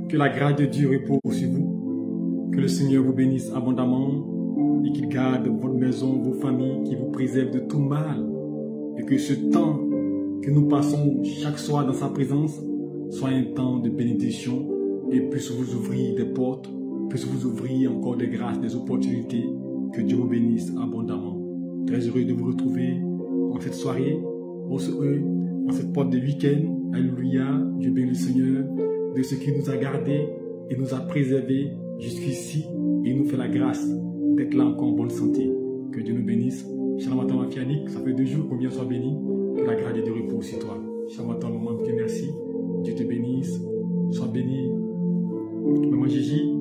que la grâce de Dieu repose sur vous, que le Seigneur vous bénisse abondamment et qu'il garde votre maison, vos familles, qu'il vous préserve de tout mal et que ce temps que nous passons chaque soir dans sa présence soit un temps de bénédiction et puisse vous ouvrir des portes, puisse vous ouvrir encore des grâces, des opportunités. Que Dieu vous bénisse abondamment. Très heureux de vous retrouver en cette soirée, en cette porte de week-end. Alléluia, Dieu bénit le Seigneur de ce qui nous a gardés et nous a préservés jusqu'ici et nous fait la grâce d'être là encore en bonne santé. Que Dieu nous bénisse. Shalom à toi, ma fille Annick, ça fait 2 jours combien sois béni. Que la grâce de Dieu repose sur toi. Shalom à toi, maman, Dieu merci. Dieu te bénisse. Sois béni. Maman Gigi,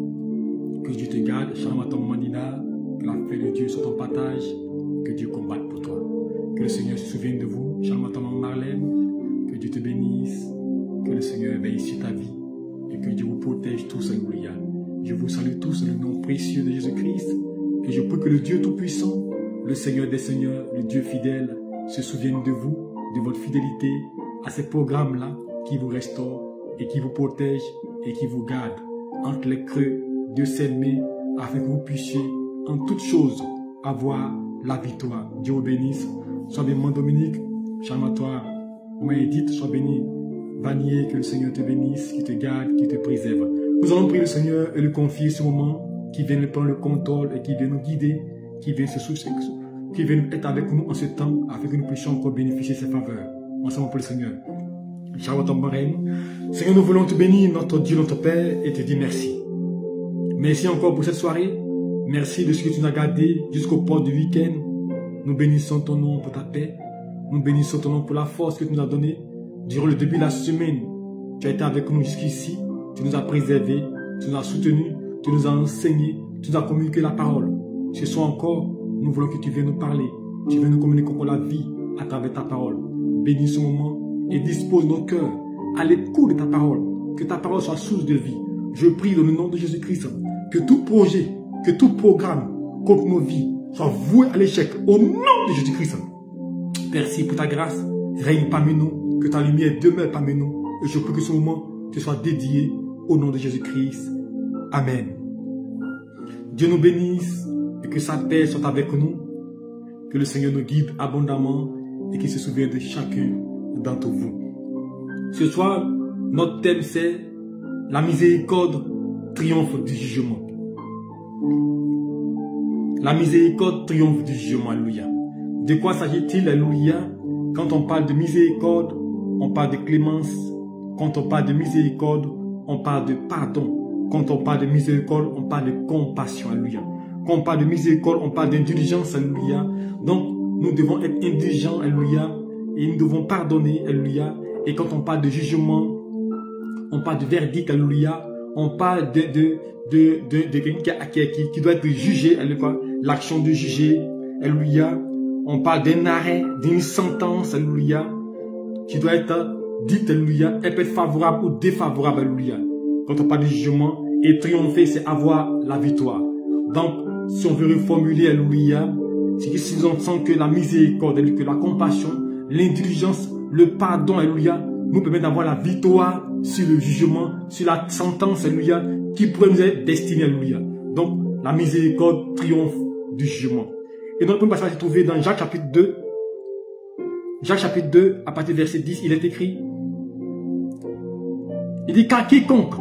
que Dieu te garde. Shalom à toi, maman Nina. Que la paix de Dieu soit ton partage. Que Dieu combatte pour toi. Que le Seigneur se souvienne de vous. Shalom à toi, maman Marlène. Que Dieu te bénisse. Que le Seigneur veille sur ta vie. Et que Dieu vous protège tous. Alléluia. Je vous salue tous dans le nom précieux de Jésus-Christ. Et je prie que le Dieu Tout-Puissant, le Seigneur des Seigneurs, le Dieu fidèle, se souvienne de vous, de votre fidélité à ces programmes-là qui vous restaurent et qui vous protègent et qui vous gardent entre les creux de ses mains afin que vous puissiez en toutes choses avoir la victoire. Dieu vous bénisse. Sois béni, Dominique. Shalom à toi. Moi, Edith, sois béni. Vanier, que le Seigneur te bénisse, qu'il te garde, qu'il te préserve. Nous allons prier le Seigneur et lui confier ce moment, qui vient prendre le contrôle et qui vient nous guider, qui vient se soucier, qui vient être avec nous en ce temps, afin que nous puissions encore bénéficier de ses faveurs. Ensemble pour le Seigneur. Seigneur, nous voulons te bénir, notre Dieu, notre Père, et te dire merci. Merci encore pour cette soirée. Merci de ce que tu nous as gardé jusqu'au port du week-end. Nous bénissons ton nom pour ta paix. Nous bénissons ton nom pour la force que tu nous as donnée. Durant le début de la semaine, tu as été avec nous jusqu'ici. Tu nous as préservés, tu nous as soutenus, tu nous as enseigné, tu nous as communiqué la parole. Ce soir encore, nous voulons que tu viennes nous parler. Tu viennes nous communiquer encore la vie à travers ta parole. Bénis ce moment et dispose nos cœurs à l'écoute de ta parole. Que ta parole soit source de vie. Je prie dans le nom de Jésus-Christ que tout projet, que tout programme contre nos vies soit voué à l'échec au nom de Jésus-Christ. Merci pour ta grâce. Règne parmi nous. Que ta lumière demeure parmi nous. Et je prie que ce moment te soit dédié au nom de Jésus-Christ. Amen. Dieu nous bénisse et que sa paix soit avec nous. Que le Seigneur nous guide abondamment et qu'il se souvienne de chacun d'entre vous. Ce soir, notre thème c'est la miséricorde triomphe du jugement. La miséricorde triomphe du jugement. Alléluia. De quoi s'agit-il? Alléluia. Quand on parle de miséricorde, on parle de clémence. Quand on parle de miséricorde, on parle de pardon. Quand on parle de miséricorde, on parle de compassion. Alléluia. Quand on parle de miséricorde, on parle d'indulgence. Alléluia. Donc, nous devons être indulgents. Alléluia. Et nous devons pardonner. Alléluia. Et quand on parle de jugement, on parle de verdict. Alléluia. On parle de quelqu'un qui doit être jugé. Alléluia. L'action de juger. Alléluia. On parle d'un arrêt, d'une sentence. Alléluia. Qui doit être dite. Alléluia. Elle peut être favorable ou défavorable. Alléluia. Quand on parle de jugement, et triompher, c'est avoir la victoire. Donc, si on veut reformuler, alléluia, c'est que si on sent que la miséricorde, que la compassion, l'indulgence, le pardon, alléluia, nous permet d'avoir la victoire sur le jugement, sur la sentence, alléluia, qui pourrait nous être destinée, alléluia. Donc, la miséricorde triomphe du jugement. Et donc, le passage est trouvé dans Jacques chapitre 2. Jacques chapitre 2, à partir du verset 10, il est écrit, il dit, car quiconque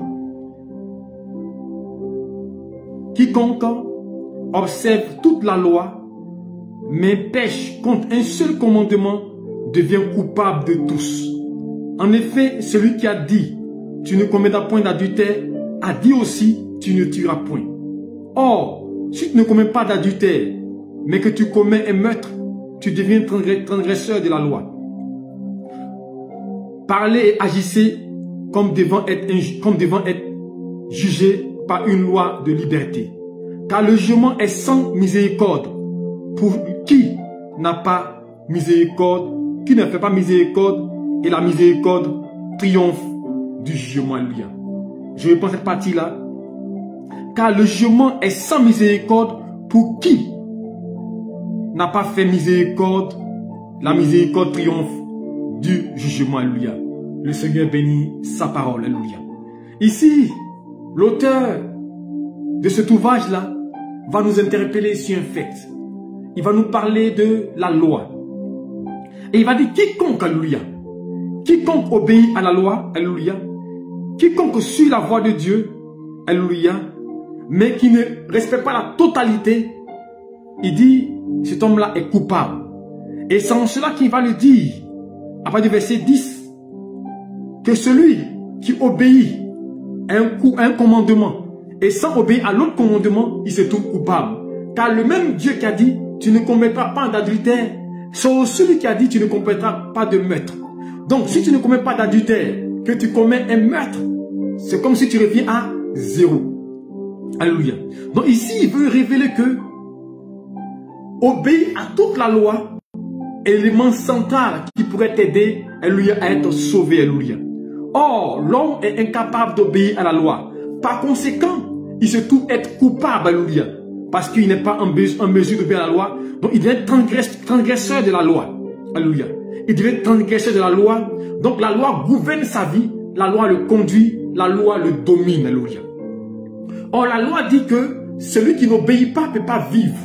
observe toute la loi, mais pêche contre un seul commandement, devient coupable de tous. En effet, celui qui a dit, tu ne commettras point d'adultère, a dit aussi, tu ne tueras point. Or, si tu ne commets pas d'adultère, mais que tu commets un meurtre, tu deviens transgresseur de la loi. Parlez et agissez comme devant être jugé par une loi de liberté. Car le jugement est sans miséricorde pour qui n'a pas miséricorde, qui ne fait pas miséricorde, et la miséricorde triomphe du jugement. Alléluia. Je reprends cette partie-là. Car le jugement est sans miséricorde pour qui n'a pas fait miséricorde, la miséricorde triomphe du jugement. Alléluia. Le Seigneur bénit sa parole. Alléluia. Ici, l'auteur de cet ouvrage-là va nous interpeller sur un fait. Il va nous parler de la loi. Et il va dire quiconque, alléluia, quiconque obéit à la loi, alléluia, quiconque suit la voie de Dieu, alléluia, mais qui ne respecte pas la totalité, il dit, cet homme-là est coupable. Et c'est en cela qu'il va le dire, à partir du verset 10, que celui qui obéit à un commandement et sans obéir à l'autre commandement, il se trouve coupable. Car le même Dieu qui a dit, tu ne commettras pas d'adultère, c'est celui qui a dit, tu ne commettras pas de meurtre. Donc, si tu ne commets pas d'adultère, que tu commets un meurtre, c'est comme si tu reviens à 0. Alléluia. Donc ici, il veut révéler que obéir à toute la loi est l'élément central qui pourrait t'aider, alléluia, à être sauvé, alléluia. Or, l'homme est incapable d'obéir à la loi. Par conséquent, il se trouve être coupable, alléluia, parce qu'il n'est pas en mesure d'obéir à la loi. Donc, il devient transgresseur de la loi. Alléluia. Il devient transgresseur de la loi. Donc, la loi gouverne sa vie. La loi le conduit. La loi le domine. Alléluia. Or, la loi dit que celui qui n'obéit pas ne peut pas vivre.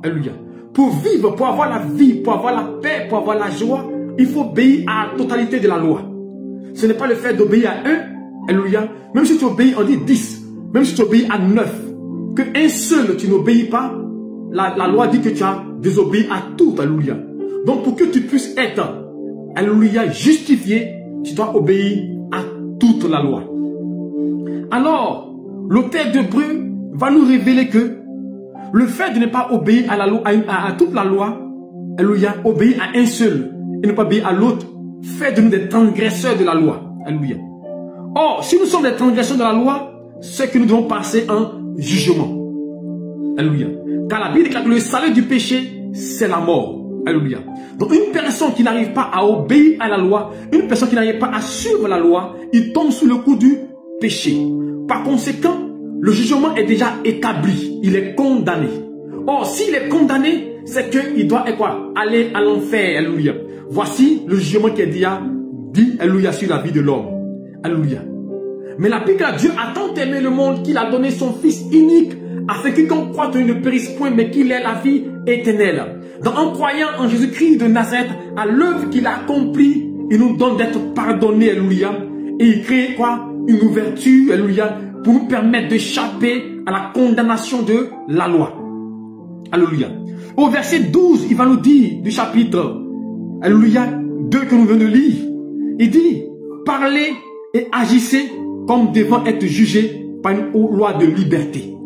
Alléluia. Pour vivre, pour avoir la vie, pour avoir la paix, pour avoir la joie, il faut obéir à la totalité de la loi. Ce n'est pas le fait d'obéir à un. Alléluia. Même si tu obéis, on dit 10. Même si tu obéis à 9. Que un seul, tu n'obéis pas. La loi dit que tu as désobéi à tout. Alléluia. Donc, pour que tu puisses être, alléluia, justifié, tu dois obéir à toute la loi. Alors, l'auteur d'Hébreux va nous révéler que le fait de ne pas obéir à la loi, à toute la loi, alléluia, obéir à un seul et ne pas obéir à l'autre, fait de nous des transgresseurs de la loi. Alléluia. Or, si nous sommes des transgresseurs de la loi, c'est que nous devons passer un jugement. Alléluia. Car la Bible déclare que le salaire du péché, c'est la mort. Alléluia. Donc une personne qui n'arrive pas à obéir à la loi, une personne qui n'arrive pas à suivre la loi, il tombe sous le coup du péché. Par conséquent, le jugement est déjà établi. Il est condamné. Or, s'il est condamné, c'est qu'il doit aller à l'enfer. Alléluia. Voici le jugement qui est dit, alléluia, sur la vie de l'homme. Alléluia. Mais la Bible, Dieu a tant aimé le monde qu'il a donné son Fils unique, afin que quiconque croit qu'il ne périsse point, mais qu'il ait la vie éternelle. Donc, en croyant en Jésus-Christ de Nazareth, à l'œuvre qu'il a accomplie, il nous donne d'être pardonnés, alléluia. Et il crée une ouverture, alléluia, pour nous permettre d'échapper à la condamnation de la loi. Alléluia. Au verset 12, il va nous dire du chapitre, alléluia, 2 que nous venons de lire. Il dit, parlez et agissez comme devant être jugés par une loi de liberté.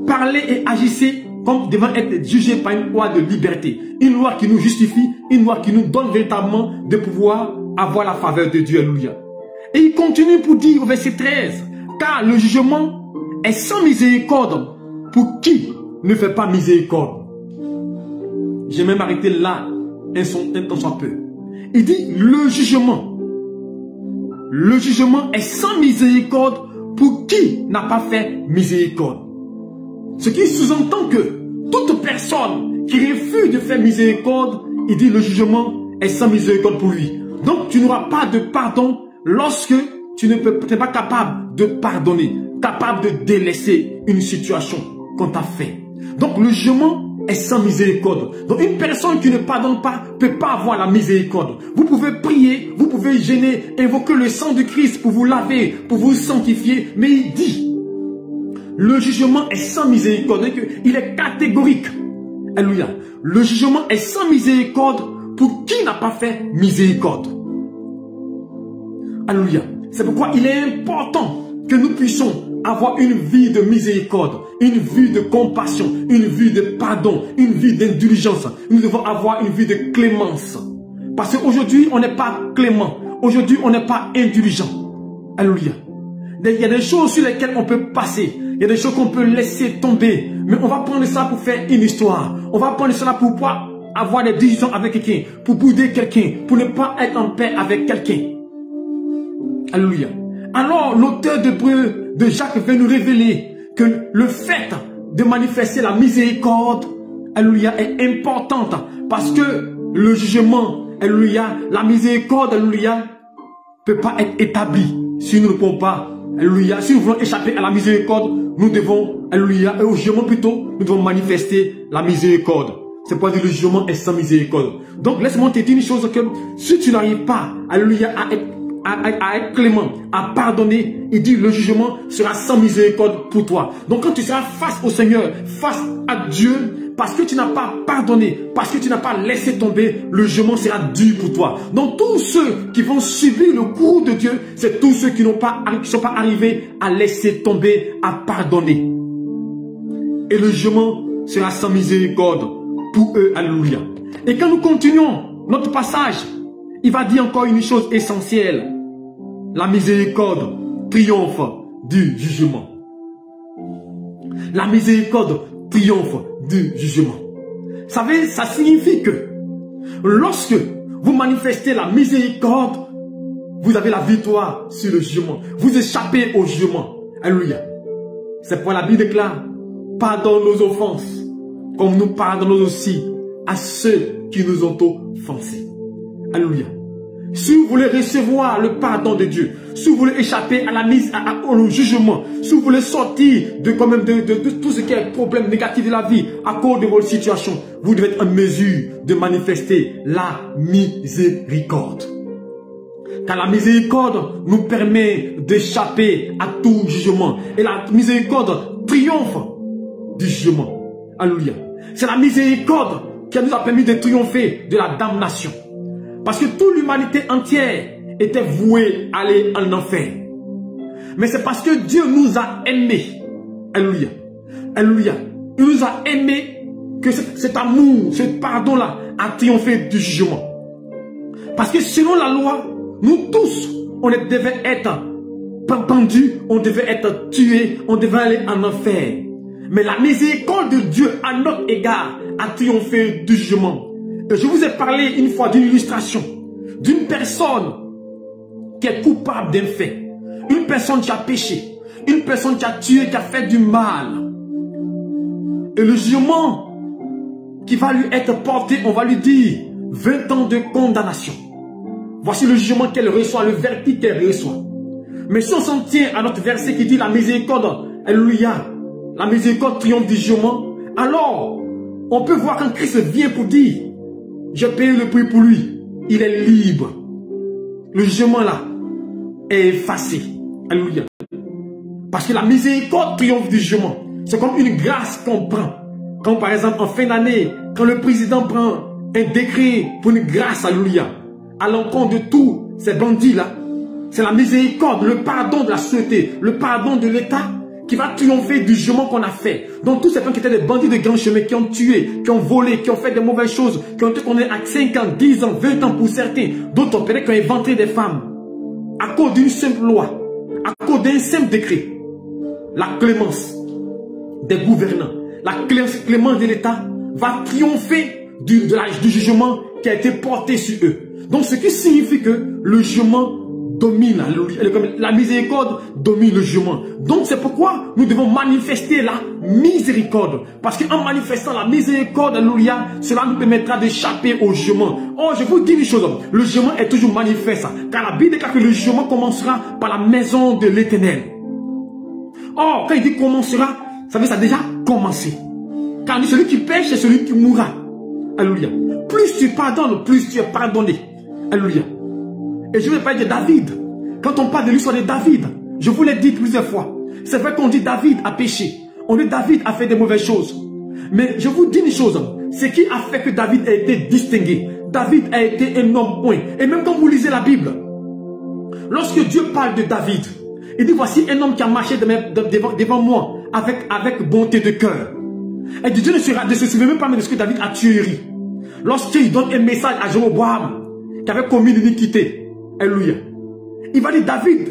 Parlez et agissez comme devant être jugés par une loi de liberté. Une loi qui nous justifie, une loi qui nous donne véritablement de pouvoir avoir la faveur de Dieu. Alléluia. Et il continue pour dire au verset 13, car le jugement est sans miséricorde pour qui ne fait pas miséricorde. J'ai même arrêté là un temps soit peu. Il dit le jugement est sans miséricorde pour qui n'a pas fait miséricorde. Ce qui sous-entend que toute personne qui refuse de faire miséricorde, il dit le jugement est sans miséricorde pour lui. Donc tu n'auras pas de pardon lorsque tu n'es pas capable de pardonner, capable de délaisser une situation qu'on t'a fait. Donc le jugement est sans miséricorde. Donc une personne qui ne pardonne pas ne peut pas avoir la miséricorde. Vous pouvez prier, vous pouvez gêner, invoquer le sang de Christ pour vous laver, pour vous sanctifier, mais il dit le jugement est sans miséricorde. Il est catégorique. Alléluia. Le jugement est sans miséricorde pour qui n'a pas fait miséricorde. Alléluia. C'est pourquoi il est important que nous puissions avoir une vie de miséricorde, une vie de compassion, une vie de pardon, une vie d'indulgence. Nous devons avoir une vie de clémence. Parce qu'aujourd'hui, on n'est pas clément. Aujourd'hui, on n'est pas indulgent. Alléluia. Il y a des choses sur lesquelles on peut passer. Il y a des choses qu'on peut laisser tomber. Mais on va prendre ça pour faire une histoire. On va prendre ça pour pouvoir avoir des décisions avec quelqu'un. Pour bouder quelqu'un. Pour ne pas être en paix avec quelqu'un. Alléluia. Alors, l'auteur de Jacques veut nous révéler que le fait de manifester la miséricorde, alléluia, est importante. Parce que le jugement, alléluia, la miséricorde, alléluia, ne peut pas être établi si nous ne pouvons pas, alléluia, si nous voulons échapper à la miséricorde, nous devons, alléluia, et au jugement plutôt, nous devons manifester la miséricorde. C'est pour dire le jugement est sans miséricorde. Donc laisse-moi te dire une chose que si tu n'arrives pas, alléluia, à être clément, à pardonner, il dit le jugement sera sans miséricorde pour toi. Donc quand tu seras face au Seigneur, face à Dieu, parce que tu n'as pas pardonné, parce que tu n'as pas laissé tomber, le jugement sera dur pour toi. Donc tous ceux qui vont subir le courroux de Dieu, c'est tous ceux qui ne sont pas arrivés à laisser tomber, à pardonner. Et le jugement sera sans miséricorde pour eux. Alléluia. Et quand nous continuons notre passage, il va dire encore une chose essentielle. La miséricorde triomphe du jugement. La miséricorde triomphe du jugement. Vous savez, ça signifie que lorsque vous manifestez la miséricorde, vous avez la victoire sur le jugement. Vous échappez au jugement. Alléluia. C'est pourquoi la Bible déclare, pardonne nos offenses, comme nous pardonnons aussi à ceux qui nous ont offensés. Alléluia. Si vous voulez recevoir le pardon de Dieu, si vous voulez échapper à la mise au jugement, si vous voulez sortir de tout ce qui est problème négatif de la vie à cause de votre situation, vous devez être en mesure de manifester la miséricorde. Car la miséricorde nous permet d'échapper à tout jugement. Et la miséricorde triomphe du jugement. Alléluia. C'est la miséricorde qui nous a permis de triompher de la damnation. Parce que toute l'humanité entière était vouée à aller en enfer. Mais c'est parce que Dieu nous a aimés. Alléluia. Alléluia. Il nous a aimés que cet amour, ce pardon-là a triomphé du jugement. Parce que selon la loi, nous tous, on devait être pendus, on devait être tués, on devait aller en enfer. Mais la miséricorde de Dieu à notre égard a triomphé du jugement. Et je vous ai parlé une fois d'une illustration d'une personne qui est coupable d'un fait. Une personne qui a péché. Une personne qui a tué, qui a fait du mal. Et le jugement qui va lui être porté, on va lui dire 20 ans de condamnation. Voici le jugement qu'elle reçoit, le verdict qu'elle reçoit. Mais si on s'en tient à notre verset qui dit la miséricorde, alléluia, la miséricorde triomphe du jugement, alors on peut voir quand Christ vient pour dire j'ai payé le prix pour lui. Il est libre. Le jugement là est effacé. Alléluia. Parce que la miséricorde triomphe du jugement. C'est comme une grâce qu'on prend. Quand par exemple en fin d'année, quand le président prend un décret pour une grâce, alléluia, à l'encontre de tous ces bandits là, c'est la miséricorde, le pardon de la société, le pardon de l'État qui va triompher du jugement qu'on a fait. Donc tous ces gens qui étaient des bandits de grand chemin, qui ont tué, qui ont volé, qui ont fait des mauvaises choses, qui ont été condamnés à 5 ans, 10 ans, 20 ans pour certains, d'autres peut-être qui ont inventé des femmes, à cause d'une simple loi, à cause d'un simple décret. La clémence des gouvernants, la clémence de l'État va triompher du jugement qui a été porté sur eux. Donc ce qui signifie que le jugement domine, la miséricorde domine le jugement. Donc c'est pourquoi nous devons manifester la miséricorde. Parce qu'en manifestant la miséricorde, alléluia, cela nous permettra d'échapper au jugement. Oh, je vous dis une chose, le jugement est toujours manifeste. Car la Bible déclare que le jugement commencera par la maison de l'Éternel. Or, quand il dit commencera, ça veut dire ça a déjà commencé. Car celui qui pêche, c'est celui qui mourra. Alléluia. Plus tu pardonnes, plus tu es pardonné. Alléluia. Et je vais parler de David. Quand on parle de l'histoire de David, je vous l'ai dit plusieurs fois. C'est vrai qu'on dit David a péché. On dit David a fait des mauvaises choses. Mais je vous dis une chose. Ce qui a fait que David a été distingué. David a été un homme point. Et même quand vous lisez la Bible, lorsque Dieu parle de David, il dit voici un homme qui a marché devant moi avec bonté de cœur. Et Dieu ne se souvient même pas de ce que David a tué. Lorsqu'il donne un message à Jéroboam qui avait commis l'iniquité, alléluia, il va dire David,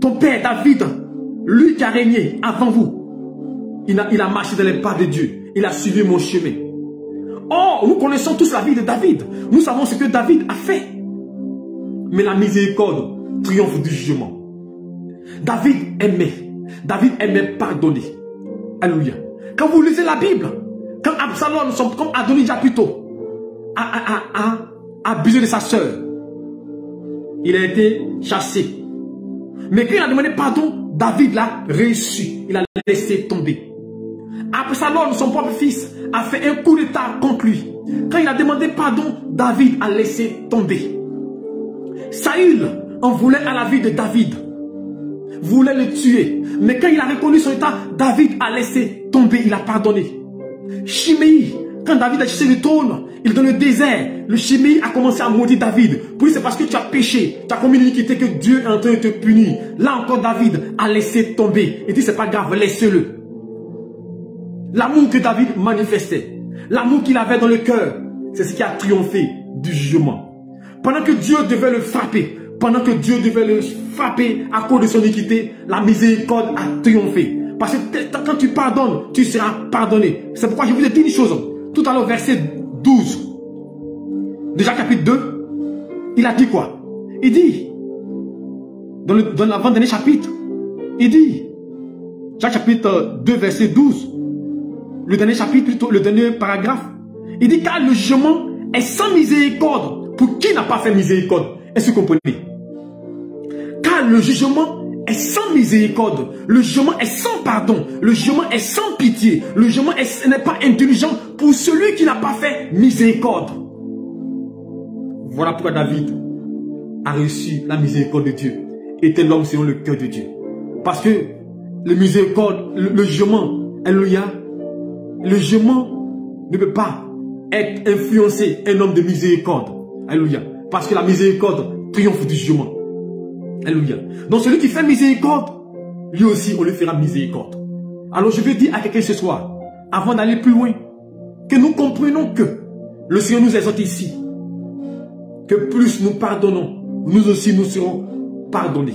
ton père David, lui qui a régné avant vous, il a marché dans les pas de Dieu, il a suivi mon chemin. Or, nous connaissons tous la vie de David, nous savons ce que David a fait. Mais la miséricorde triomphe du jugement. David aimait pardonner. Alléluia. Quand vous lisez la Bible, quand Absalom, comme Adonijah plutôt, a abusé de sa sœur, il a été chassé. Mais quand il a demandé pardon, David l'a reçu. Il a laissé tomber. Absalom, son propre fils, a fait un coup d'état contre lui. Quand il a demandé pardon, David a laissé tomber. Saül en voulait à la vie de David. Voulait le tuer. Mais quand il a reconnu son état, David a laissé tomber. Il a pardonné. Chiméi, quand David a cherché le trône, il est dans le désert. Le Chiméi a commencé à maudire David. Puis c'est parce que tu as péché, tu as commis l'iniquité que Dieu est en train de te punir. Là encore, David a laissé tomber. Il dit, c'est pas grave, laissez-le. L'amour que David manifestait, l'amour qu'il avait dans le cœur, c'est ce qui a triomphé du jugement. Pendant que Dieu devait le frapper, à cause de son iniquité, la miséricorde a triomphé. Parce que quand tu pardonnes, tu seras pardonné. C'est pourquoi je vous ai dit une chose. Tout à l'heure, verset 12. Déjà chapitre 2, il a dit quoi? Il dit, dans l'avant-dernier chapitre, il dit, Jacques chapitre 2, verset 12, le dernier chapitre, plutôt, le dernier paragraphe, il dit car le jugement est sans miséricorde pour qui n'a pas fait miséricorde. Est-ce que vous comprenez? Car le jugement est sans miséricorde, le jugement est sans pardon, le jugement est sans pitié, le jugement n'est pas intelligent pour celui qui n'a pas fait miséricorde. Voilà pourquoi David a reçu la miséricorde de Dieu. Était l'homme selon le cœur de Dieu. Parce que le miséricorde, le jugement, alléluia, le jugement ne peut pas être influencé un homme de miséricorde. Alléluia. Parce que la miséricorde triomphe du jugement. Alléluia. Donc celui qui fait miséricorde, lui aussi on lui fera miséricorde. Alors je veux dire à quelqu'un ce soir, avant d'aller plus loin, que nous comprenons que le Seigneur nous exhorte ici, que plus nous pardonnons, nous aussi nous serons pardonnés.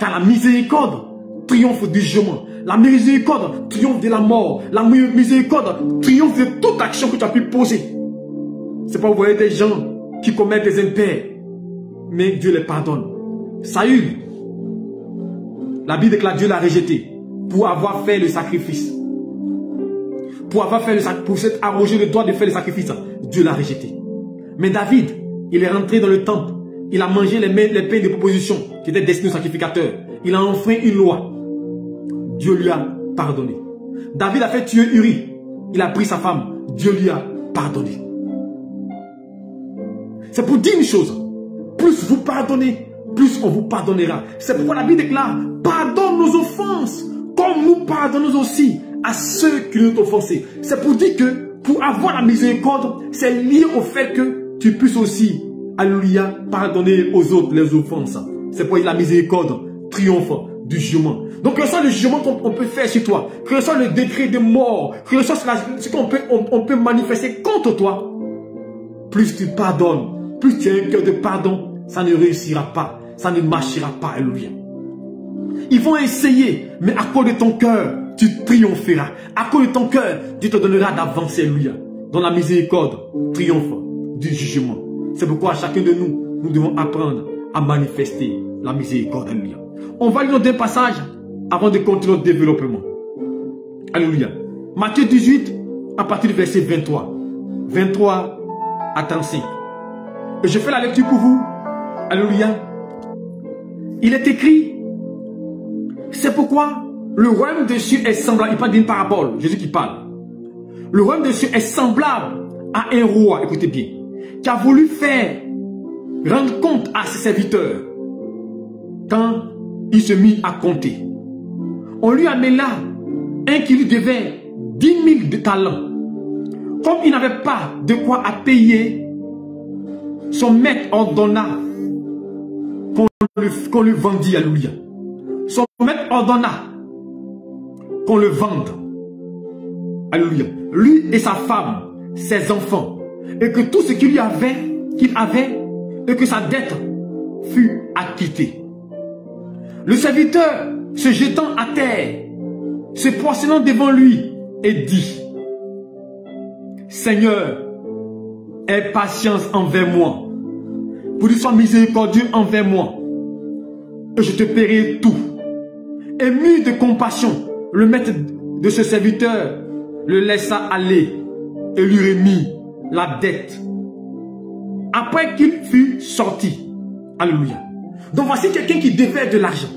Car la miséricorde triomphe du jugement. La miséricorde triomphe de la mort. La miséricorde triomphe de toute action que tu as pu poser. C'est pas vous voyez des gens qui commettent des impairs, mais Dieu les pardonne. Saül, la Bible déclare Dieu l'a rejeté pour avoir fait le sacrifice. Pour s'être arrogé le droit de faire le sacrifice, Dieu l'a rejeté. Mais David, il est rentré dans le temple. Il a mangé les pains de proposition qui étaient destinés aux sacrificateurs. Il a enfreint une loi. Dieu lui a pardonné. David a fait tuer Uri. Il a pris sa femme. Dieu lui a pardonné. C'est pour dire une chose. Plus vous pardonnez, plus on vous pardonnera. C'est pourquoi la Bible déclare, pardonne nos offenses, comme nous pardonnons aussi à ceux qui nous ont offensés. C'est pour dire que, pour avoir la miséricorde, c'est lié au fait que tu puisses aussi, alléluia, pardonner aux autres les offenses. C'est pourquoi la miséricorde triomphe du jugement. Donc, que ce soit le jugement qu'on peut faire sur toi, que ce soit le décret de mort, que ce soit ce qu'on peut manifester contre toi, plus tu pardonnes, plus tu as un cœur de pardon, ça ne réussira pas, ça ne marchera pas, alléluia. Ils vont essayer, mais à cause de ton cœur, tu triompheras. À cause de ton cœur, Dieu te donnera d'avancer, alléluia. Dans la miséricorde, triomphe du jugement. C'est pourquoi chacun de nous, nous devons apprendre à manifester la miséricorde, alléluia. On va lire deux passages avant de continuer notre développement. Alléluia. Matthieu 18, à partir du verset 23. 23 à 35. Et je fais la lecture pour vous. Alléluia. Il est écrit, c'est pourquoi le royaume des cieux est semblable. Il parle d'une parabole, Jésus qui parle. Le royaume des cieux est semblable à un roi, écoutez bien, qui a voulu faire rendre compte à ses serviteurs quand il se mit à compter. On lui amena un qui lui devait 10 000 de talents. Comme il n'avait pas de quoi à payer, son maître ordonna qu'on le vendit, alléluia. Son maître ordonna qu'on le vende, alléluia. Lui et sa femme, ses enfants, et que tout ce qu'il avait, et que sa dette fût acquittée. Le serviteur, se jetant à terre, se prosternant devant lui, et dit, Seigneur, aie patience envers moi, pour qu'il soit miséricordieux envers moi, et je te paierai tout. Ému de compassion, le maître de ce serviteur le laissa aller et lui remit la dette. Après qu'il fut sorti. Alléluia. Donc voici quelqu'un qui devait de l'argent.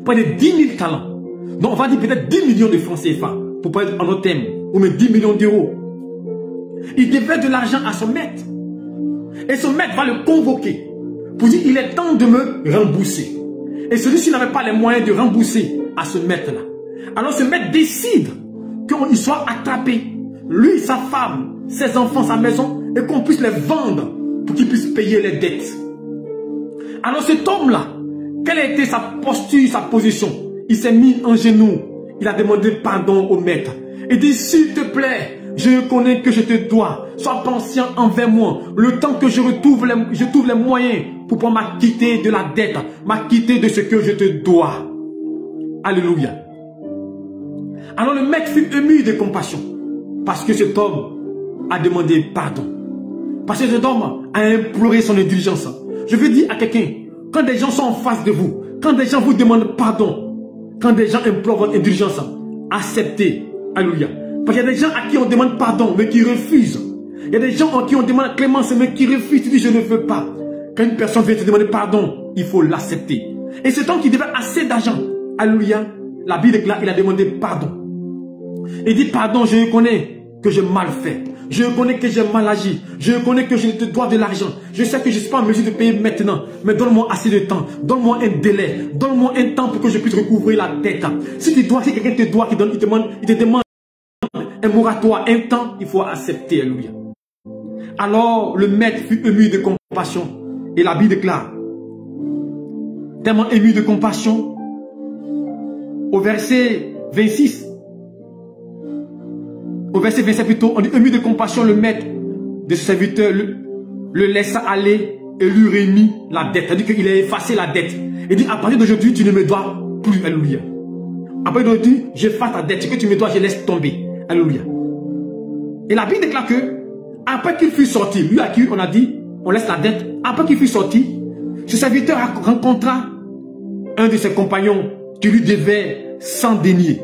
près de 10 000 talents. Donc on va dire peut-être 10 millions de francs CFA, pour pas être en autre thème, ou même 10 millions d'euros. Il devait de l'argent à son maître. Et son maître va le convoquer pour dire il est temps de me rembourser. Et celui-ci n'avait pas les moyens de rembourser à ce maître-là. Alors ce maître décide qu'il soit attrapé, lui, sa femme, ses enfants, sa maison, et qu'on puisse les vendre pour qu'il puisse payer les dettes. Alors cet homme-là, quelle a été sa posture, sa position? Il s'est mis en genoux, il a demandé pardon au maître. Il dit, s'il te plaît, je connais que je te dois, sois patient envers moi, le temps que je trouve les moyens pour pouvoir m'acquitter de la dette, m'acquitter de ce que je te dois. Alléluia. Alors le maître fut ému de compassion, parce que cet homme a demandé pardon. Parce que cet homme a imploré son indulgence. Je veux dire à quelqu'un, quand des gens sont en face de vous, quand des gens vous demandent pardon, quand des gens implorent votre indulgence, acceptez. Alléluia. Parce qu'il y a des gens à qui on demande pardon, mais qui refusent. Il y a des gens à qui on demande clémence, mais qui refusent. Tu dis, je ne veux pas. Quand une personne vient te demander pardon, il faut l'accepter. Et cet homme qui devait assez d'argent, alléluia, la Bible déclare, il a demandé pardon. Il dit, pardon, je reconnais que j'ai mal fait. Je reconnais que j'ai mal agi. Je reconnais que je te dois de l'argent. Je sais que je ne suis pas en mesure de payer maintenant. Mais donne-moi assez de temps. Donne-moi un délai. Donne-moi un temps pour que je puisse recouvrir la dette. Si tu dois, si quelqu'un te doit, il te demande un moratoire, un temps, il faut accepter. Alléluia. Alors le maître fut ému de compassion. Et la Bible déclare, tellement ému de compassion, au verset 26, au verset 27 plutôt, on dit ému de compassion, le maître de ce serviteur le laissa aller et lui remit la dette. C'est-à-dire qu'il a effacé la dette. Il dit, à partir d'aujourd'hui, tu ne me dois plus. Alléluia. À partir d'aujourd'hui, j'efface ta dette. Ce que tu me dois, je laisse tomber. Alléluia. Et la Bible déclare que, après qu'il fut sorti, lui à qui on a dit, on laisse la dette, après qu'il fut sorti, ce serviteur rencontra un de ses compagnons qui lui devait 100 deniers.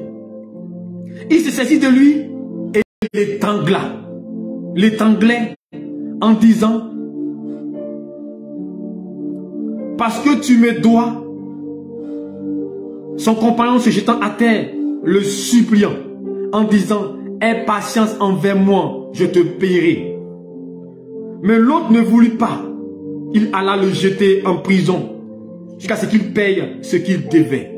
Il se saisit de lui et l'étranglait en disant, parce que tu me dois. Son compagnon se jetant à terre, le suppliant en disant, aie patience envers moi, je te paierai. Mais l'autre ne voulut pas. Il alla le jeter en prison jusqu'à ce qu'il paye ce qu'il devait.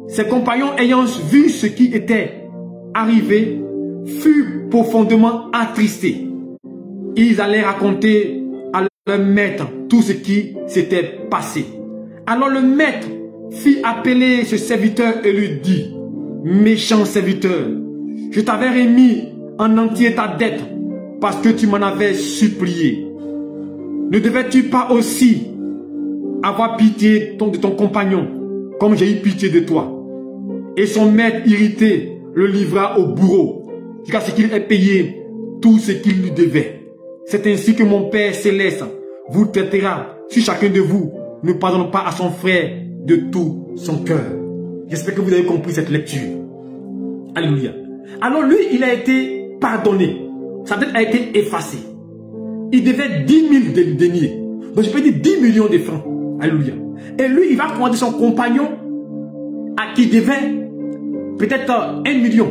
Ses compagnons ayant vu ce qui était arrivé furent profondément attristés. Ils allaient raconter à leur maître tout ce qui s'était passé. Alors le maître fit appeler ce serviteur et lui dit, méchant serviteur, je t'avais remis en entier ta dette parce que tu m'en avais supplié. Ne devais-tu pas aussi avoir pitié de ton compagnon comme j'ai eu pitié de toi? Et son maître irrité le livra au bourreau jusqu'à ce qu'il ait payé tout ce qu'il lui devait. C'est ainsi que mon Père céleste vous traitera si chacun de vous ne pardonne pas à son frère de tout son cœur. J'espère que vous avez compris cette lecture. Alléluia. Alors lui, il a été pardonné. Sa dette a été effacée. Il devait 10 000 deniers. Donc je peux dire 10 millions de francs. Alléluia. Et lui, il va commander son compagnon à qui devait peut-être 1 million.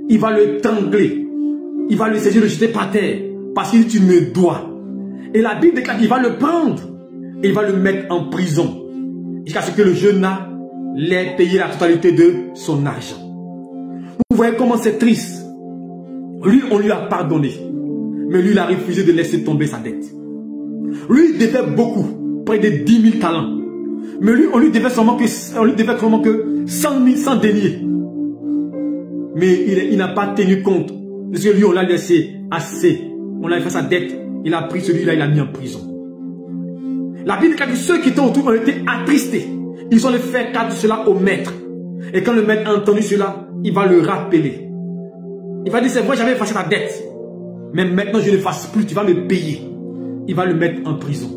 Il va le tangler. Il va le saisir, le jeter par terre. Parce que tu me dois. Et la Bible déclare qu'il va le prendre. Et il va le mettre en prison. Jusqu'à ce que le jeune là l'ait payé la totalité de son argent. Vous voyez comment c'est triste. Lui, on lui a pardonné. Mais lui, il a refusé de laisser tomber sa dette. Lui, il devait beaucoup. Près de 10 000 talents. Mais lui, on lui devait seulement que 100 deniers. Mais il n'a pas tenu compte. Parce que lui, on l'a laissé assez. On a fait sa dette. Il a pris celui-là, il l'a mis en prison. La Bible dit que ceux qui étaient autour ont été attristés. Ils ont fait cas de cela au maître. Et quand le maître a entendu cela, il va le rappeler. Il va dire, c'est vrai, j'avais effacé ta dette. Mais maintenant, je ne fasse plus, tu vas me payer. Il va le mettre en prison.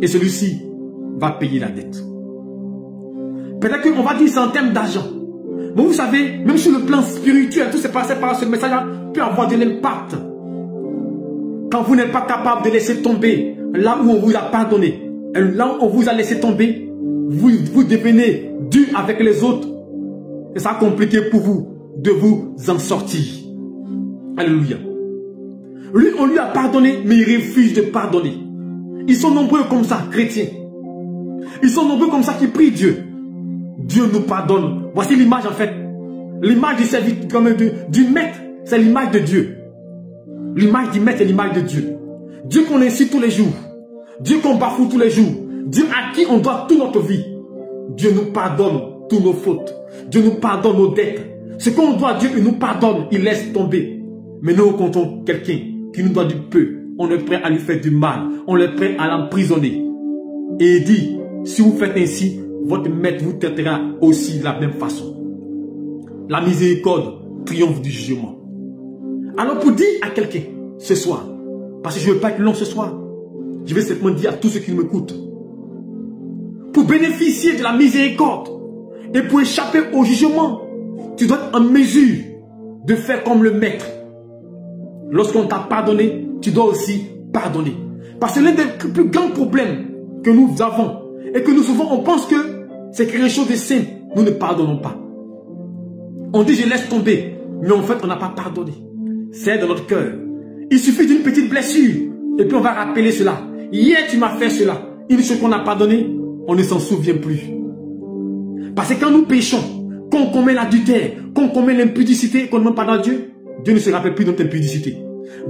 Et celui-ci va payer la dette. Peut-être qu'on va dire c'est en termes d'argent. Mais vous savez, même sur le plan spirituel, tout c'est passé par ce message-là peut avoir de l'impact. Quand vous n'êtes pas capable de laisser tomber là où on vous a pardonné, là où on vous a laissé tomber, vous devenez dur avec les autres, et ça a compliqué pour vous de vous en sortir. Alléluia. Lui, on lui a pardonné, mais il refuse de pardonner. Ils sont nombreux comme ça, chrétiens. Ils sont nombreux comme ça qui prient Dieu. Dieu nous pardonne. Voici l'image en fait. L'image du serviteur, du maître, c'est l'image de Dieu. L'image du maître est l'image de Dieu. Dieu qu'on incite tous les jours. Dieu qu'on bafoue tous les jours. Dieu à qui on doit toute notre vie. Dieu nous pardonne toutes nos fautes. Dieu nous pardonne nos dettes. Ce qu'on doit à Dieu, il nous pardonne, il laisse tomber. Mais nous comptons quelqu'un qui nous doit du peu. On est prêt à lui faire du mal. On est prêt à l'emprisonner. Et il dit, si vous faites ainsi, votre maître vous traitera aussi de la même façon. La miséricorde triomphe du jugement. Alors pour dire à quelqu'un ce soir, parce que je ne veux pas être long ce soir, je vais simplement dire à tous ceux qui m'écoutent, pour bénéficier de la miséricorde et pour échapper au jugement, tu dois être en mesure de faire comme le maître. Lorsqu'on t'a pardonné, tu dois aussi pardonner. Parce que l'un des plus grands problèmes que nous avons, et que nous souvent on pense que c'est quelque chose de simple, nous ne pardonnons pas. On dit je laisse tomber, mais en fait on n'a pas pardonné. C'est dans notre cœur. Il suffit d'une petite blessure, et puis on va rappeler cela. Hier tu m'as fait cela. Une chose qu'on a pardonné, on ne s'en souvient plus. Parce que quand nous péchons, qu'on commet l'adultère, qu'on commet l'impudicité, qu'on ne demande pas dans Dieu, Dieu ne se rappelle plus de notre impudicité.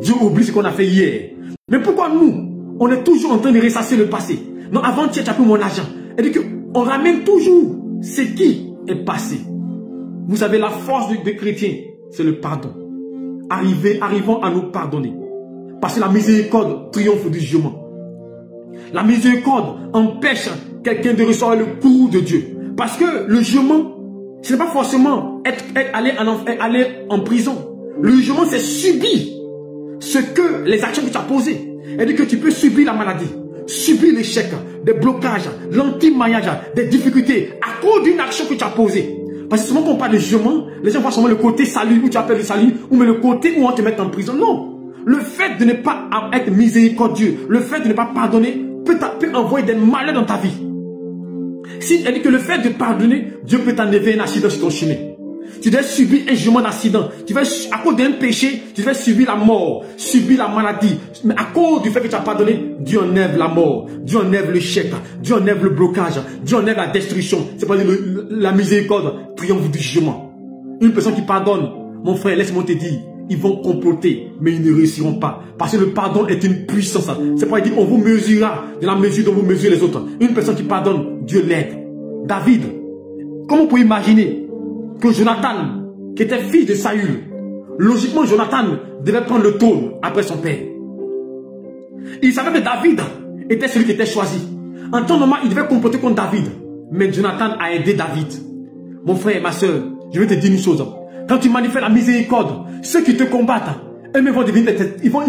Dieu oublie ce qu'on a fait hier. Mais pourquoi nous, on est toujours en train de ressasser le passé? Non, avant-hier, tu as pris mon argent. Et dit qu'on ramène toujours ce qui est passé. Vous savez, la force des chrétiens, c'est le pardon. Arrivons à nous pardonner. Parce que la miséricorde triomphe du jugement. La miséricorde empêche quelqu'un de recevoir le courroux de Dieu. Parce que le jugement, ce n'est pas forcément aller en prison. Le jugement, c'est subir les actions que tu as posées. C'est-à-dire que tu peux subir la maladie, subir l'échec, des blocages, l'anti-mariage, des difficultés à cause d'une action que tu as posée. Parce que souvent quand on parle de jugement, les gens voient seulement le côté salut, où tu appelles le salut, ou mais le côté où on te met en prison. Non. Le fait de ne pas être miséricordieux, le fait de ne pas pardonner, peut envoyer des malheurs dans ta vie. Si elle dit que le fait de pardonner, Dieu peut t'enlever un accident sur ton chemin. Tu dois subir un jugement d'accident. À cause d'un péché, tu dois subir la mort, subir la maladie. Mais à cause du fait que tu as pardonné, Dieu enlève la mort, Dieu enlève l'échec, Dieu enlève le blocage, Dieu enlève la destruction. C'est pas la miséricorde triomphe du jugement. Une personne qui pardonne, mon frère, laisse-moi te dire, ils vont comploter, mais ils ne réussiront pas. Parce que le pardon est une puissance. C'est pas dire on vous mesurera de la mesure dont vous mesurez les autres. Une personne qui pardonne, Dieu l'aide. David, comment on peut imaginer que Jonathan, qui était fils de Saül, logiquement Jonathan devait prendre le trône après son père. Il savait que David était celui qui était choisi. En temps normal, il devait comploter contre David. Mais Jonathan a aidé David. Mon frère, ma soeur, je vais te dire une chose. Quand tu manifestes la miséricorde, ceux qui te combattent, eux-mêmes vont devenir, ils vont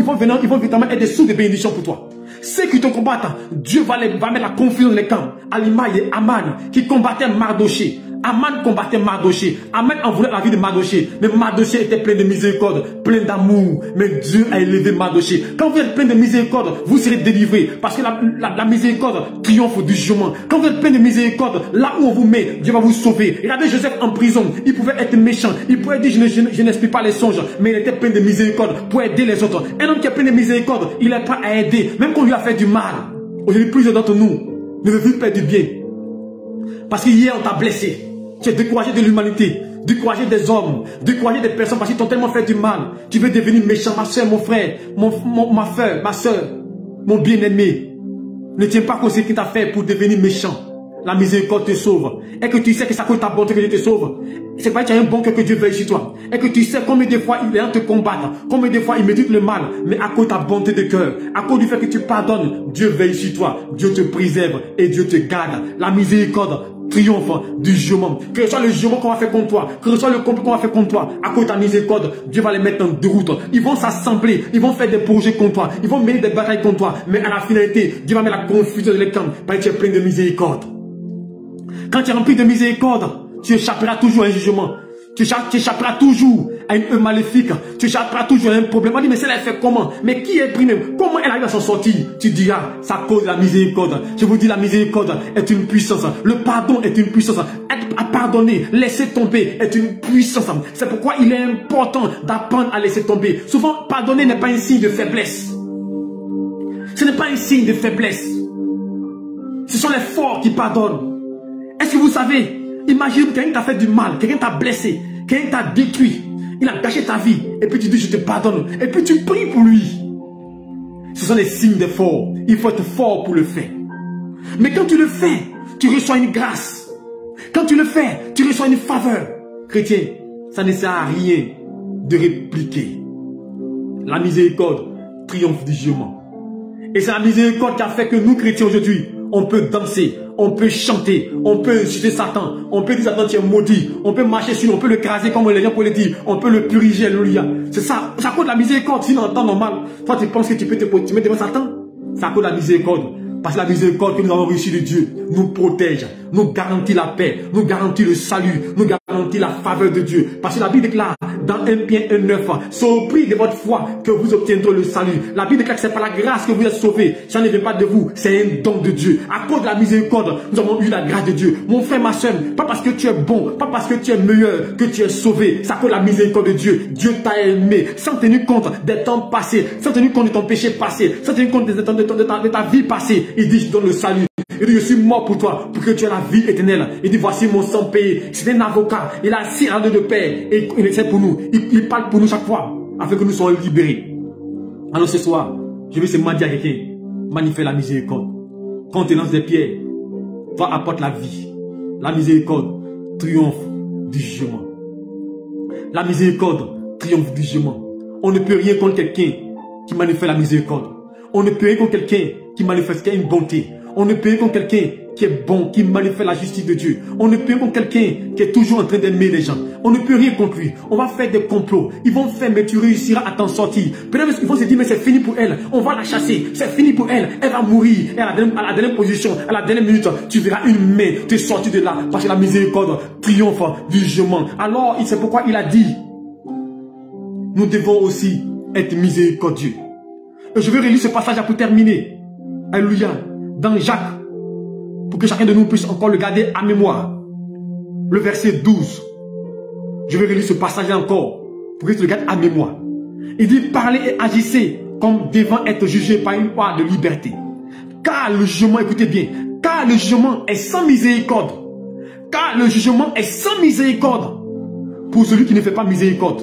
évidemment être des sources de bénédiction pour toi. Ceux qui te combattent, Dieu va mettre la confusion dans les camps. À l'image de Aman qui combattait Mardoché. Aman combattait Mardoché. Aman en voulait la vie de Mardoché. Mais Mardoché était plein de miséricorde, plein d'amour. Mais Dieu a élevé Mardoché. Quand vous êtes plein de miséricorde, vous serez délivrés. Parce que la miséricorde triomphe du jugement. Quand vous êtes plein de miséricorde, là où on vous met, Dieu va vous sauver. Regardez Joseph en prison. Il pouvait être méchant. Il pouvait dire je n'explique pas les songes. Mais il était plein de miséricorde pour aider les autres. Un homme qui est plein de miséricorde, il est prêt à aider. Même quand on lui a fait du mal. Aujourd'hui, plusieurs d'entre nous ne veulent plus faire du bien. Parce qu'hier, on t'a blessé. Tu es découragé de l'humanité, découragé des hommes, découragé des personnes parce qu'ils t'ont tellement fait du mal. Tu veux devenir méchant, ma soeur, mon frère, ma soeur, mon bien-aimé. Ne tiens pas compte de ce qu'il t'a fait pour devenir méchant. La miséricorde te sauve. Et que tu sais que c'est à cause de ta bonté que Dieu te sauve. C'est pas que tu as un bon cœur que Dieu veille sur toi. Et que tu sais combien de fois il est en te combattre, combien de fois il médite le mal, mais à cause de ta bonté de cœur, à cause du fait que tu pardonnes, Dieu veille sur toi, Dieu te préserve et Dieu te garde. La miséricorde triomphe du jugement. Que ce soit le jugement qu'on va faire contre toi, que ce soit le complot qu'on va faire contre toi, à cause de ta miséricorde, Dieu va les mettre en déroute. Ils vont s'assembler, ils vont faire des projets contre toi, ils vont mener des batailles contre toi, mais à la finalité, Dieu va mettre la confusion dans les camps, parce que tu es plein de miséricorde. Quand tu es rempli de miséricorde, tu échapperas toujours à un jugement. Tu échapperas toujours à une œuvre maléfique, tu échapperas toujours à un problème. On dit, mais celle-là, elle fait comment? Mais qui est pris même? Comment elle arrive à s'en sortir? Tu diras, ça cause la miséricorde. Je vous dis, la miséricorde est une puissance. Le pardon est une puissance. Être à pardonner, laisser tomber est une puissance. C'est pourquoi il est important d'apprendre à laisser tomber. Souvent, pardonner n'est pas un signe de faiblesse. Ce n'est pas un signe de faiblesse. Ce sont les forts qui pardonnent. Est-ce que vous savez, imagine que quelqu'un t'a fait du mal, quelqu'un t'a blessé, quelqu'un t'a détruit, il a gâché ta vie, et puis tu dis je te pardonne, et puis tu pries pour lui. Ce sont les signes des forts. Il faut être fort pour le faire. Mais quand tu le fais, tu reçois une grâce. Quand tu le fais, tu reçois une faveur. Chrétien, ça ne sert à rien de répliquer. La miséricorde triomphe du jugement. Et c'est la miséricorde qui a fait que nous, chrétiens, aujourd'hui, on peut danser, on peut chanter, on peut insulter Satan, on peut dire Satan tu es maudit, on peut marcher sur lui, on peut le craser comme les gens pour le dire, on peut le puriger, alléluia. C'est ça, ça cause la miséricorde. Sinon, en temps normal, toi tu penses que tu peux te mettre devant Satan, ça cause la miséricorde. Parce que la miséricorde que nous avons reçue de Dieu nous protège, nous garantit la paix, nous garantit le salut, nous garantit la faveur de Dieu. Parce que la Bible déclare dans 1 Pierre 1,9, c'est au prix de votre foi que vous obtiendrez le salut. La Bible déclare que c'est par la grâce que vous êtes sauvés. Ça ne vient pas de vous, c'est un don de Dieu. À cause de la miséricorde, nous avons eu la grâce de Dieu. Mon frère, ma soeur, pas parce que tu es bon, pas parce que tu es meilleur que tu es sauvé. C'est à cause de la miséricorde de Dieu. Dieu t'a aimé sans tenir compte des temps passés, sans tenir compte de ton péché passé, sans tenir compte de ta vie passée. Il dit, je donne le salut. Il dit, je suis mort pour toi, pour que tu aies la vie éternelle. Il dit, voici mon sang payé. C'est un avocat. Il a 6 anneaux de paix. Et il essaie pour nous. Il parle pour nous chaque fois, afin que nous soyons libérés. Alors ce soir, je vais seulement dire à quelqu'un, manifeste la miséricorde. Quand on te lance des pierres, toi apporte la vie. La miséricorde triomphe du jugement. La miséricorde triomphe du jugement. On ne peut rien contre quelqu'un qui manifeste la miséricorde. On ne peut rien contre quelqu'un qui manifeste une bonté. On ne peut rien contre quelqu'un qui est bon, qui manifeste la justice de Dieu. On ne peut rien contre quelqu'un qui est toujours en train d'aimer les gens. On ne peut rien contre lui. On va faire des complots. Ils vont faire, mais tu réussiras à t'en sortir. Peut-être qu'ils vont se dire, mais c'est fini pour elle. On va la chasser. C'est fini pour elle. Elle va mourir. Et à la dernière position, à la dernière minute, tu verras une main te sortir de là. Parce que la miséricorde triomphe du jugement. Alors, c'est pourquoi il a dit, nous devons aussi être miséricordieux. Et je vais relire ce passage pour terminer. Alléluia. Dans Jacques, pour que chacun de nous puisse encore le garder à mémoire. Le verset 12. Je vais relire ce passage encore, pour que tu le gardes à mémoire. Il dit, parlez et agissez comme devant être jugé par une loi de liberté. Car le jugement, écoutez bien, car le jugement est sans miséricorde. Car le jugement est sans miséricorde pour celui qui ne fait pas miséricorde.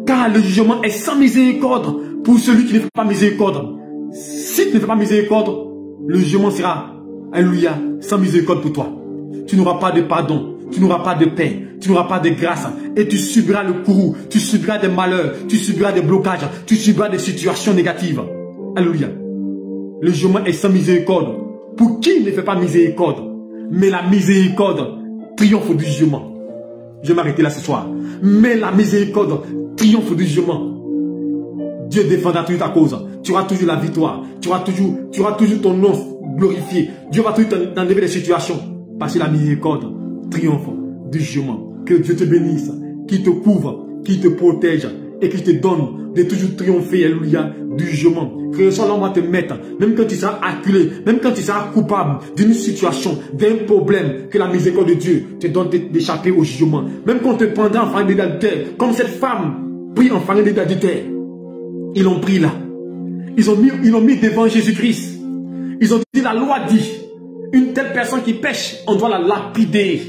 Car le jugement est sans miséricorde pour celui qui ne fait pas miséricorde. Si tu ne fais pas miséricorde, le jugement sera, alléluia, sans miséricorde pour toi. Tu n'auras pas de pardon, tu n'auras pas de paix, tu n'auras pas de grâce. Et tu subiras le courroux, tu subiras des malheurs, tu subiras des blocages, tu subiras des situations négatives. Alléluia. Le jugement est sans miséricorde pour qui ne fait pas miséricorde. Mais la miséricorde triomphe du jugement. Je vais m'arrêter là ce soir. Mais la miséricorde triomphe du jugement. Dieu défendra toujours ta cause. Tu auras toujours la victoire. Tu auras toujours ton nom glorifié. Dieu va toujours t'enlever des situations. Parce que la miséricorde triomphe du jugement. Que Dieu te bénisse, qui te couvre, qui te protège et qui te donne de toujours triompher, alléluia, du jugement. Que son nom va te mettre, même quand tu seras acculé, même quand tu seras coupable d'une situation, d'un problème, que la miséricorde de Dieu te donne d'échapper au jugement. Même quand on te prendra en farine d'adultère, comme cette femme prit en farine d'adultère. Ils l'ont pris là. Ils l'ont mis devant Jésus-Christ. Ils ont dit, la loi dit, une telle personne qui pêche, on doit la lapider.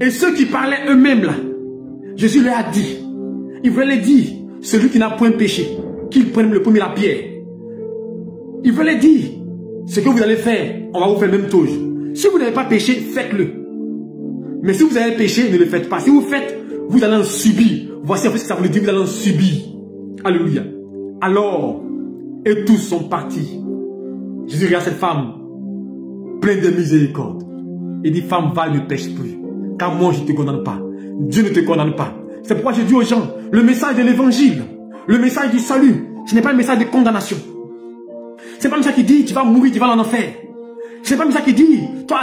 Et ceux qui parlaient eux-mêmes là, Jésus leur a dit, il voulait dire, celui qui n'a point péché, qu'il prenne le premier la pierre. Il voulait dire, ce que vous allez faire, on va vous faire la même chose. Si vous n'avez pas péché, faites-le. Mais si vous avez péché, ne le faites pas. Si vous faites, vous allez en subir. Voici en fait ce que ça voulait dire, vous allez en subir. Alléluia. Alors, et tous sont partis. Jésus regarde cette femme, pleine de miséricorde. Il dit, femme, va, ne pêche plus. Car moi, je ne te condamne pas. Dieu ne te condamne pas. C'est pourquoi je dis aux gens, le message de l'évangile, le message du salut, ce n'est pas un message de condamnation. Ce n'est pas un message qui dit, tu vas mourir, tu vas en enfer. Ce n'est pas un message qui dit, toi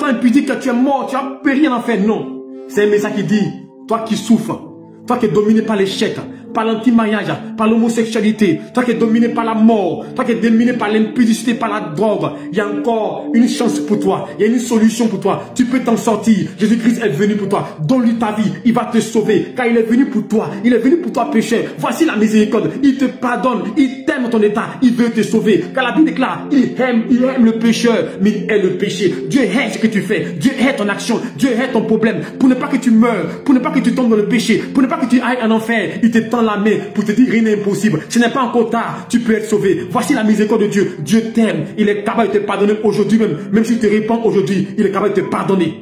impudique que tu es mort, tu vas périr en enfer. Non. C'est un message qui dit, toi qui souffres, toi qui es dominé par l'échec, par l'anti-mariage, par l'homosexualité, toi qui es dominé par la mort, toi qui es dominé par l'impudicité, par la drogue, il y a encore une chance pour toi, il y a une solution pour toi, tu peux t'en sortir. Jésus-Christ est venu pour toi, donne-lui ta vie, il va te sauver, car il est venu pour toi, il est venu pour toi pécheur. Voici la miséricorde, il te pardonne, il t'aime dans ton état, il veut te sauver, car la Bible déclare, il aime le pécheur, mais il hait le péché. Dieu hait ce que tu fais, Dieu hait ton action, Dieu hait ton problème, pour ne pas que tu meurs, pour ne pas que tu tombes dans le péché, pour ne pas que tu ailles en enfer, il te tend la main pour te dire rien n'est impossible. Ce n'est pas encore tard, tu peux être sauvé. Voici la miséricorde de Dieu. Dieu t'aime, il est capable de te pardonner aujourd'hui même. Même si tu te répands aujourd'hui, il est capable de te pardonner.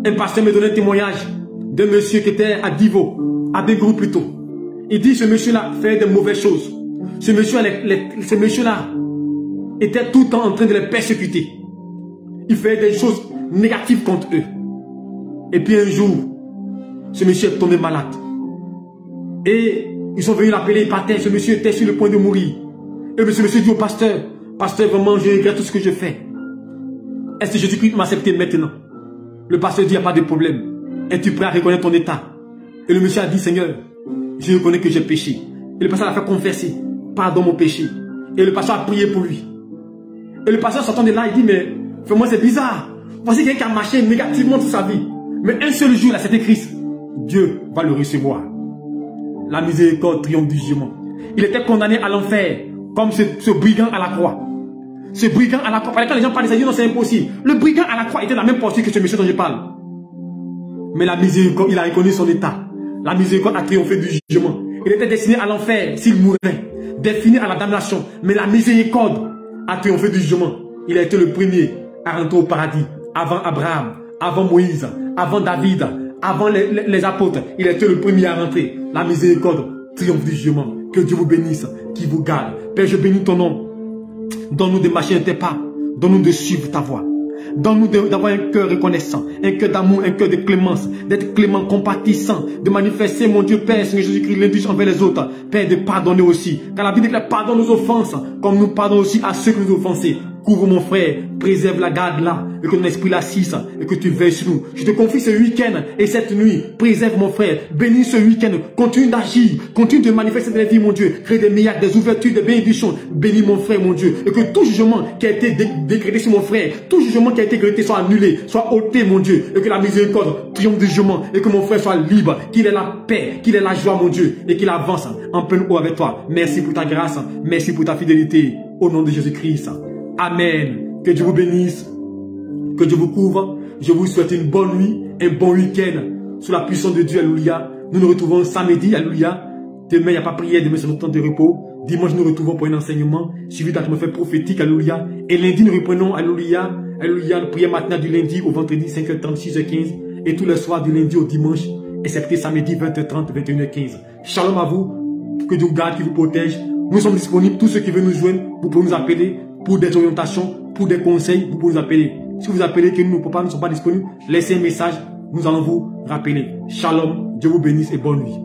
Un pasteur me donnait un témoignage d'un monsieur qui était à Divo, à Bégrou plutôt. Il dit ce monsieur-là fait de mauvaises choses. Ce monsieur-là était tout le temps en train de les persécuter. Il fait des choses négatives contre eux. Et puis un jour, ce monsieur est tombé malade. Et ils sont venus l'appeler par terre. Ce monsieur était sur le point de mourir. Et ce monsieur dit au pasteur, pasteur, vraiment, je regrette tout ce que je fais. Est-ce que Jésus-Christ m'a accepté maintenant? Le pasteur dit, il n'y a pas de problème. Es-tu prêt à reconnaître ton état? Et le monsieur a dit, Seigneur, je reconnais que j'ai péché. Et le pasteur a fait confesser, pardon mon péché. Et le pasteur a prié pour lui. Et le pasteur sortant de là, il dit, mais vraiment c'est bizarre. Voici quelqu'un qui a marché négativement toute sa vie. Mais un seul jour, là, c'était Christ. Dieu va le recevoir. La miséricorde triomphe du jugement. Il était condamné à l'enfer, comme ce brigand à la croix. Ce brigand à la croix. Quand les gens parlent de ça, ils disent non, c'est impossible. Le brigand à la croix était dans la même posture que ce monsieur dont je parle. Mais la miséricorde, il a reconnu son état. La miséricorde a triomphé du jugement. Il était destiné à l'enfer s'il mourait, destiné à la damnation. Mais la miséricorde a triomphé du jugement. Il a été le premier à rentrer au paradis, avant Abraham, avant Moïse, avant David, avant les apôtres. Il a été le premier à rentrer. La miséricorde triomphe du jugement. Que Dieu vous bénisse, qui vous garde. Père, je bénis ton nom. Donne-nous de marcher dans tes pas. Donne-nous de suivre ta voie. Donne-nous d'avoir un cœur reconnaissant, un cœur d'amour, un cœur de clémence, d'être clément, compatissant, de manifester, mon Dieu, Père, Seigneur Jésus-Christ, l'indulgence envers les autres. Père, de pardonner aussi. Car la Bible déclare, pardonne nos offenses, comme nous pardonnons aussi à ceux qui nous offensent. Couvre mon frère, préserve la garde là, et que ton esprit l'assiste, et que tu veilles sur nous. Je te confie ce week-end et cette nuit, préserve mon frère, bénis ce week-end, continue d'agir, continue de manifester des vies, mon Dieu, crée des miracles, des ouvertures, des bénédictions, bénis mon frère, mon Dieu, et que tout jugement qui a été décrété sur mon frère, tout jugement qui a été décrété soit annulé, soit ôté, mon Dieu, et que la miséricorde triomphe du jugement, et que mon frère soit libre, qu'il ait la paix, qu'il ait la joie, mon Dieu, et qu'il avance en pleine eau avec toi. Merci pour ta grâce, merci pour ta fidélité, au nom de Jésus-Christ. Amen. Que Dieu vous bénisse. Que Dieu vous couvre. Je vous souhaite une bonne nuit, un bon week-end. Sous la puissance de Dieu, alléluia. Nous nous retrouvons samedi, alléluia. Demain, il n'y a pas prière, demain c'est notre temps de repos. Dimanche, nous nous retrouvons pour un enseignement suivi d'atmosphère prophétique, alléluia. Et lundi, nous reprenons, alléluia. Alléluia, la prière matinale du lundi au vendredi, 5h30, 6h15. Et tous les soirs du lundi au dimanche, excepté samedi, 20h30, 21h15. Shalom à vous. Que Dieu vous garde, qu'il vous protège. Nous sommes disponibles. Tous ceux qui veulent nous joindre, vous pouvez nous appeler. Pour des orientations, pour des conseils, vous pouvez nous appeler. Si vous appelez que nous ne sommes pas disponibles, laissez un message, nous allons vous rappeler. Shalom, Dieu vous bénisse et bonne nuit.